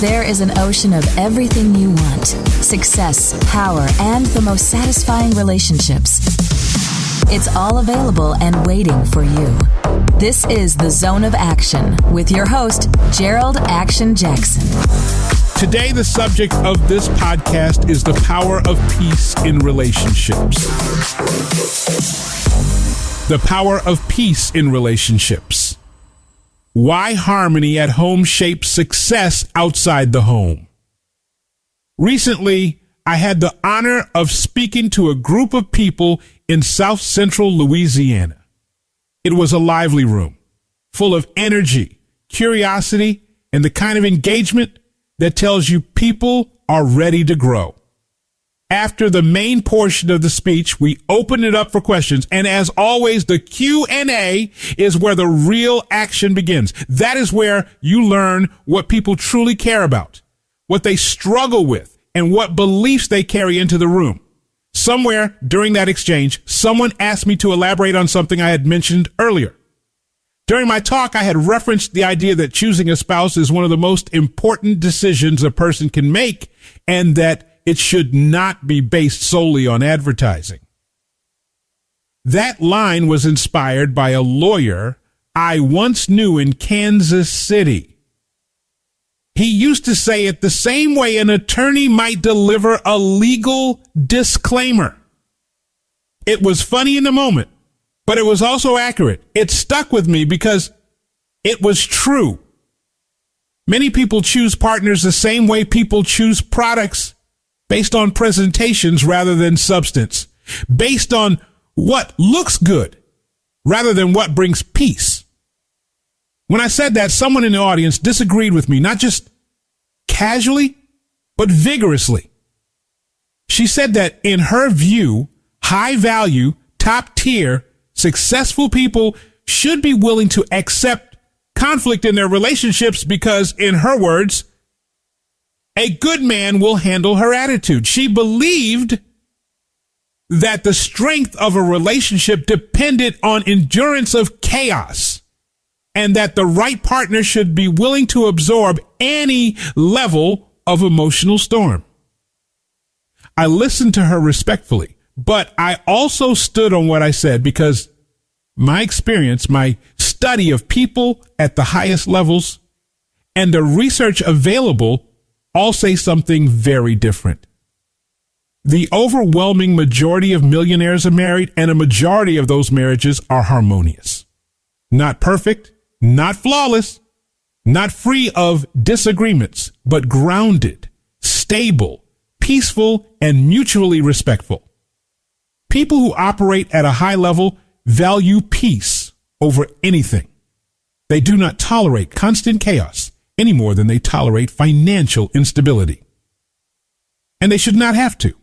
There is an ocean of everything you want: success, power, and the most satisfying relationships. It's all available and waiting for you. This is The Zone of Action with your host, Jerold Action Jackson. Today, the subject of this podcast is the power of peace in relationships. The power of peace in relationships. Why harmony at home shapes success outside the home. Recently, I had the honor of speaking to a group of people in South Central Louisiana. It was a lively room, full of energy, curiosity, and the kind of engagement that tells you people are ready to grow. After the main portion of the speech, we opened it up for questions. And as always, the Q&A is where the real action begins. That is where you learn what people truly care about, what they struggle with, and what beliefs they carry into the room. Somewhere during that exchange, someone asked me to elaborate on something I had mentioned earlier. During my talk, I had referenced the idea that choosing a spouse is one of the most important decisions a person can make, and that it should not be based solely on advertising. That line was inspired by a lawyer I once knew in Kansas City. He used to say it the same way an attorney might deliver a legal disclaimer. It was funny in the moment, but it was also accurate. It stuck with me because it was true. Many people choose partners the same way people choose products, based on presentations rather than substance, based on what looks good rather than what brings peace. When I said that, someone in the audience disagreed with me, not just casually, but vigorously. She said that in her view, high value, top tier, successful people should be willing to accept conflict in their relationships because, in her words, a good man will handle her attitude. She believed that the strength of a relationship depended on endurance of chaos, and that the right partner should be willing to absorb any level of emotional storm. I listened to her respectfully, but I also stood on what I said because my experience, my study of people at the highest levels, and the research available all say something very different. The overwhelming majority of millionaires are married, and a majority of those marriages are harmonious. Not perfect, not flawless, not free of disagreements, but grounded, stable, peaceful, and mutually respectful. People who operate at a high level value peace over anything. They do not tolerate constant chaos any more than they tolerate financial instability. And they should not have to.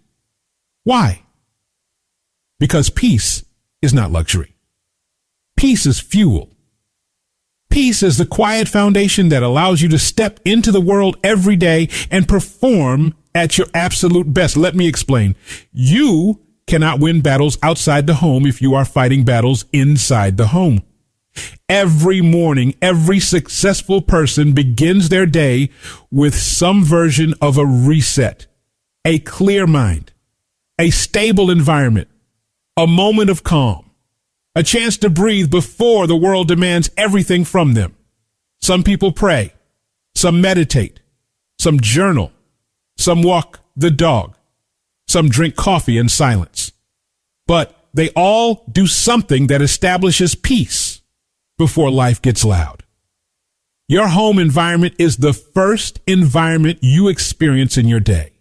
Why? Because peace is not luxury. Peace is fuel. Peace is the quiet foundation that allows you to step into the world every day and perform at your absolute best. Let me explain. You cannot win battles outside the home if you are fighting battles inside the home. Every morning, every successful person begins their day with some version of a reset, a clear mind, a stable environment, a moment of calm, a chance to breathe before the world demands everything from them. Some people pray, some meditate, some journal, some walk the dog, some drink coffee in silence. But they all do something that establishes peace before life gets loud. Your home environment is the first environment you experience in your day.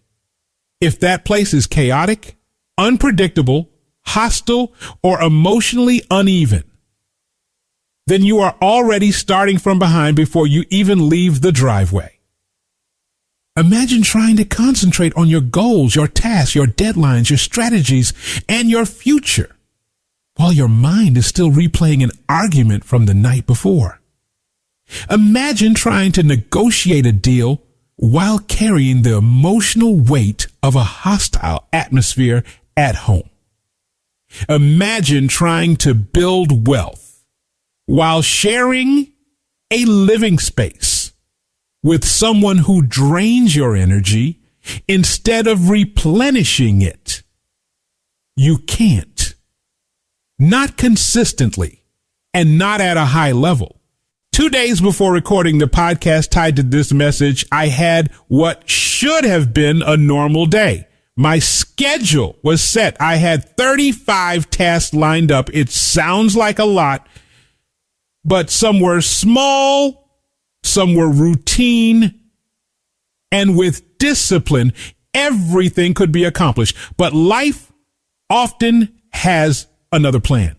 If that place is chaotic, unpredictable, hostile, or emotionally uneven, then you are already starting from behind before you even leave the driveway. Imagine trying to concentrate on your goals, your tasks, your deadlines, your strategies, and your future, while your mind is still replaying an argument from the night before. Imagine trying to negotiate a deal while carrying the emotional weight of a hostile atmosphere at home. Imagine trying to build wealth while sharing a living space with someone who drains your energy instead of replenishing it? You can't. Not consistently and not at a high level. 2 days before recording the podcast tied to this message, I had what should have been a normal day. My schedule was set. I had 35 tasks lined up. It sounds like a lot, but some were small, some were routine, and with discipline, everything could be accomplished. But life often has another plan.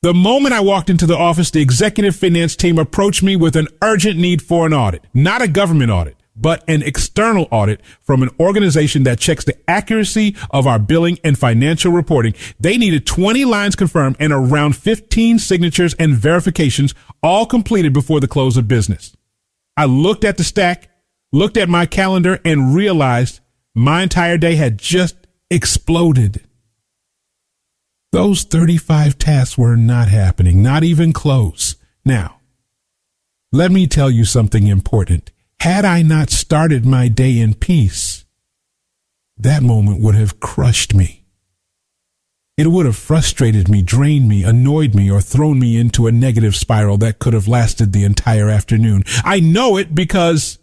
The moment I walked into the office, the executive finance team approached me with an urgent need for an audit, not a government audit, but an external audit from an organization that checks the accuracy of our billing and financial reporting. They needed 20 lines confirmed and around 15 signatures and verifications, all completed before the close of business. I looked at the stack, looked at my calendar, and realized my entire day had just exploded. Those 35 tasks were not happening, not even close. Now, let me tell you something important. Had I not started my day in peace, that moment would have crushed me. It would have frustrated me, drained me, annoyed me, or thrown me into a negative spiral that could have lasted the entire afternoon. I know it because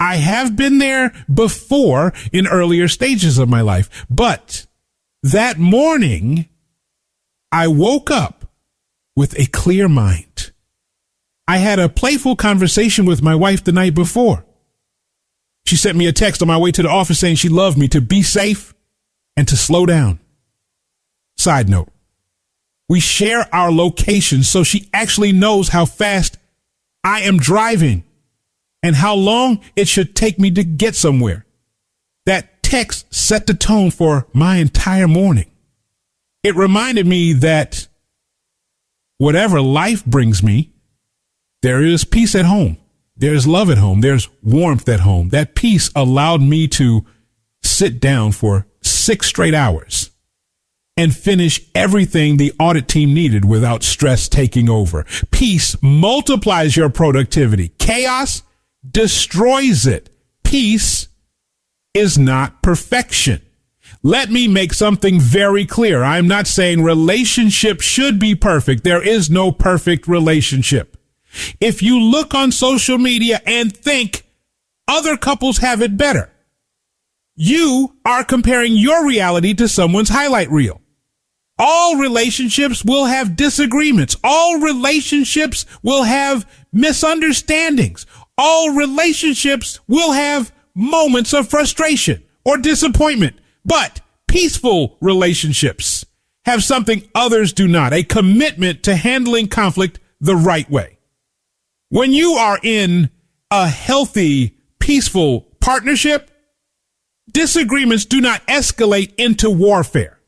I have been there before in earlier stages of my life. But that morning, I woke up with a clear mind. I had a playful conversation with my wife the night before. She sent me a text on my way to the office saying she loved me, to be safe and to slow down. Side note, we share our location, so she actually knows how fast I am driving and how long it should take me to get somewhere. That text set the tone for my entire morning. It reminded me that whatever life brings me, there is peace at home. There's love at home. There's warmth at home. That peace allowed me to sit down for 6 straight hours and finish everything the audit team needed without stress taking over. Peace multiplies your productivity. Chaos destroys it. Peace is not perfection. Let me make something very clear. I'm not saying relationships should be perfect. There is no perfect relationship. If you look on social media and think other couples have it better, you are comparing your reality to someone's highlight reel. All relationships will have disagreements. All relationships will have misunderstandings. All relationships will have moments of frustration or disappointment. But peaceful relationships have something others do not, a commitment to handling conflict the right way. When you are in a healthy, peaceful partnership, disagreements do not escalate into warfare.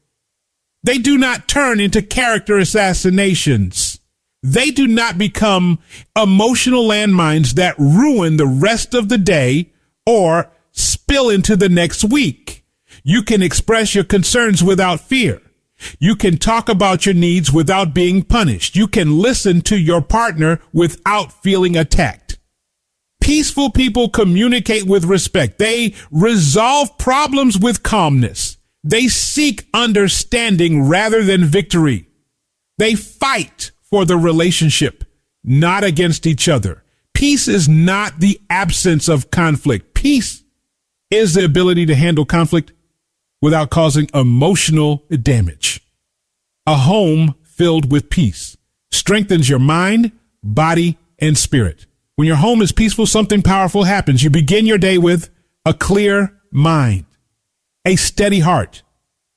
They do not turn into character assassinations. They do not become emotional landmines that ruin the rest of the day or spill into the next week. You can express your concerns without fear. You can talk about your needs without being punished. You can listen to your partner without feeling attacked. Peaceful people communicate with respect. They resolve problems with calmness. They seek understanding rather than victory. They fight for the relationship, not against each other. Peace is not the absence of conflict. Peace is the ability to handle conflict without causing emotional damage. A home filled with peace strengthens your mind, body, and spirit. When your home is peaceful, something powerful happens. You begin your day with a clear mind, a steady heart,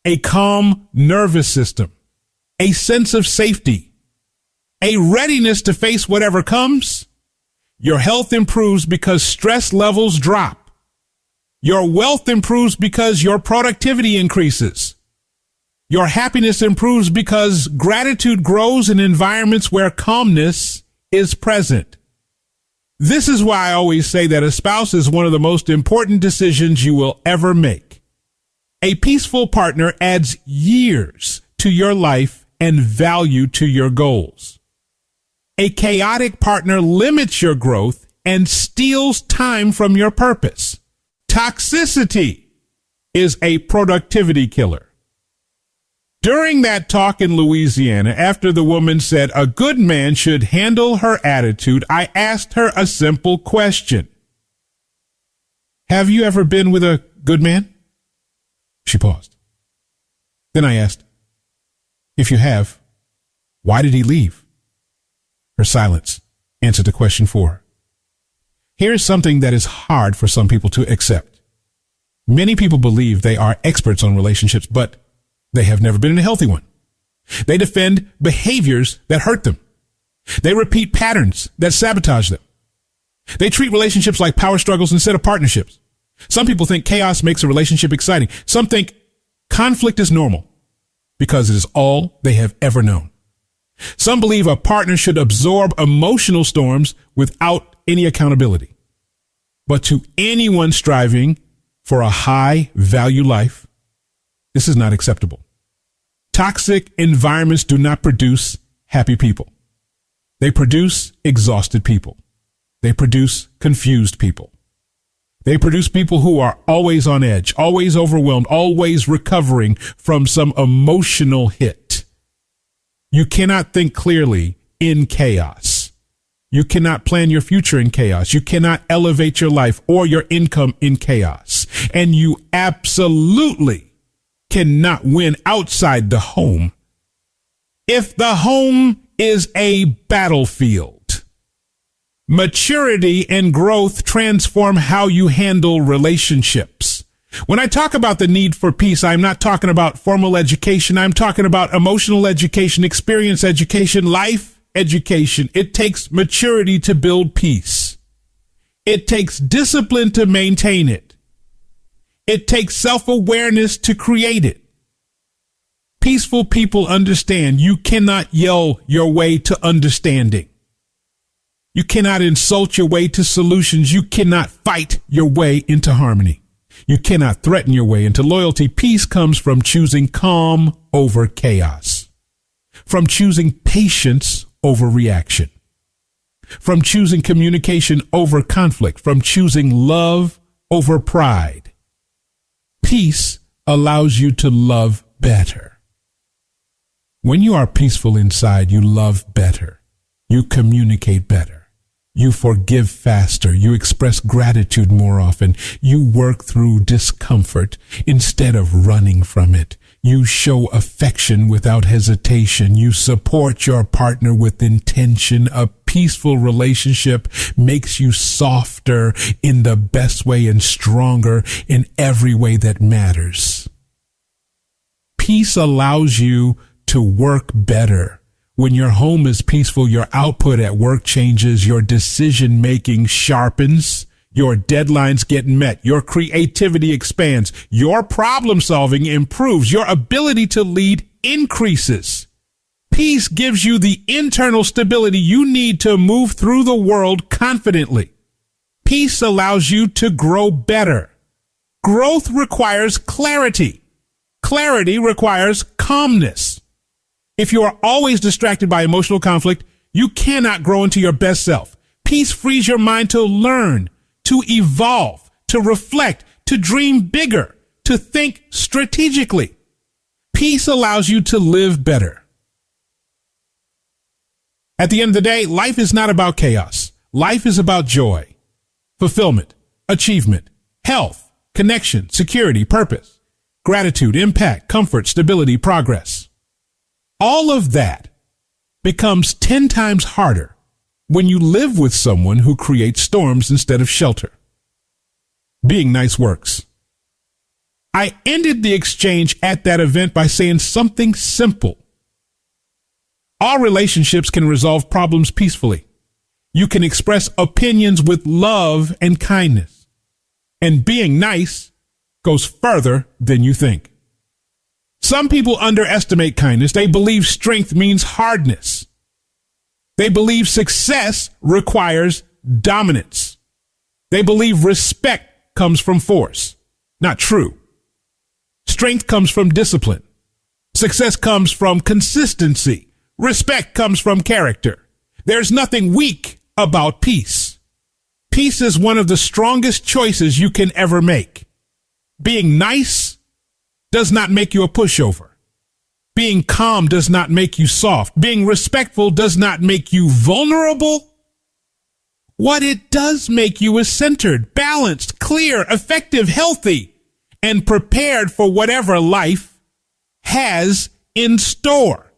a calm nervous system, a sense of safety, a readiness to face whatever comes. Your health improves because stress levels drop. Your wealth improves because your productivity increases. Your happiness improves because gratitude grows in environments where calmness is present. This is why I always say that a spouse is one of the most important decisions you will ever make. A peaceful partner adds years to your life and value to your goals. A chaotic partner limits your growth and steals time from your purpose. Toxicity is a productivity killer. During that talk in Louisiana, after the woman said a good man should handle her attitude, I asked her a simple question. Have you ever been with a good man? She paused. Then I asked, if you have, why did he leave? Her silence answered the question for her. Here's something that is hard for some people to accept. Many people believe they are experts on relationships, but they have never been in a healthy one. They defend behaviors that hurt them. They repeat patterns that sabotage them. They treat relationships like power struggles instead of partnerships. Some people think chaos makes a relationship exciting. Some think conflict is normal because it is all they have ever known. Some believe a partner should absorb emotional storms without any accountability. But to anyone striving for a high value life, this is not acceptable. Toxic environments do not produce happy people. They produce exhausted people. They produce confused people. They produce people who are always on edge, always overwhelmed, always recovering from some emotional hit. You cannot think clearly in chaos. You cannot plan your future in chaos. You cannot elevate your life or your income in chaos. And you absolutely cannot win outside the home if the home is a battlefield. Maturity and growth transform how you handle relationships. When I talk about the need for peace, I'm not talking about formal education. I'm talking about emotional education, experience education, life education. It takes maturity to build peace. It takes discipline to maintain it. It takes self-awareness to create it. Peaceful people understand you cannot yell your way to understanding. You cannot insult your way to solutions. You cannot fight your way into harmony. You cannot threaten your way into loyalty. Peace comes from choosing calm over chaos, from choosing patience over reaction, from choosing communication over conflict, from choosing love over pride. Peace allows you to love better. When you are peaceful inside, you love better. You communicate better. You forgive faster. You express gratitude more often. You work through discomfort instead of running from it. You show affection without hesitation. You support your partner with intention. A peaceful relationship makes you softer in the best way and stronger in every way that matters. Peace allows you to work better. When your home is peaceful, your output at work changes, your decision making sharpens, your deadlines get met, your creativity expands, your problem solving improves, your ability to lead increases. Peace gives you the internal stability you need to move through the world confidently. Peace allows you to grow better. Growth requires clarity. Clarity requires calmness. If you are always distracted by emotional conflict, you cannot grow into your best self. Peace frees your mind to learn, to evolve, to reflect, to dream bigger, to think strategically. Peace allows you to live better. At the end of the day, life is not about chaos. Life is about joy, fulfillment, achievement, health, connection, security, purpose, gratitude, impact, comfort, stability, progress. All of that becomes 10 times harder when you live with someone who creates storms instead of shelter. Being nice works. I ended the exchange at that event by saying something simple. All relationships can resolve problems peacefully. You can express opinions with love and kindness. And being nice goes further than you think. Some people underestimate kindness. They believe strength means hardness. They believe success requires dominance. They believe respect comes from force. Not true. Strength comes from discipline. Success comes from consistency. Respect comes from character. There's nothing weak about peace. Peace is one of the strongest choices you can ever make. Being nice does not make you a pushover. Being calm does not make you soft. Being respectful does not make you vulnerable. What it does make you is centered, balanced, clear, effective, healthy, and prepared for whatever life has in store.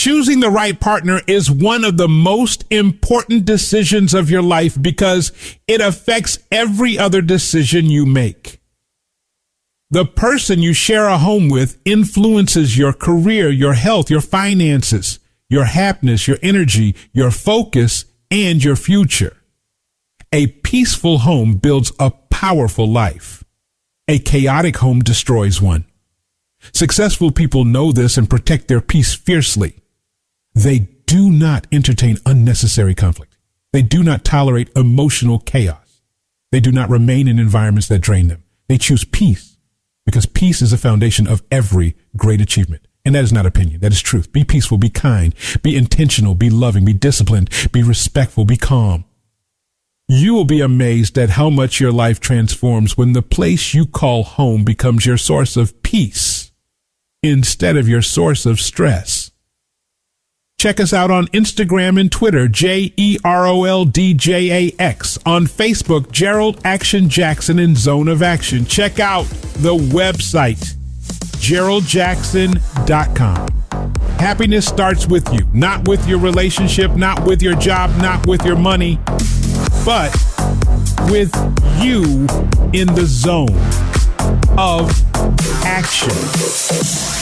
Choosing the right partner is one of the most important decisions of your life because it affects every other decision you make. The person you share a home with influences your career, your health, your finances, your happiness, your energy, your focus, and your future. A peaceful home builds a powerful life. A chaotic home destroys one. Successful people know this and protect their peace fiercely. They do not entertain unnecessary conflict. They do not tolerate emotional chaos. They do not remain in environments that drain them. They choose peace because peace is the foundation of every great achievement. And that is not opinion. That is truth. Be peaceful, be kind, be intentional, be loving, be disciplined, be respectful, be calm. You will be amazed at how much your life transforms when the place you call home becomes your source of peace instead of your source of stress. Check us out on Instagram and Twitter, JeroldDJAX. On Facebook, Jerold Action Jackson and Zone of Action. Check out the website, JeroldJackson.com. Happiness starts with you, not with your relationship, not with your job, not with your money, but with you in the zone of action.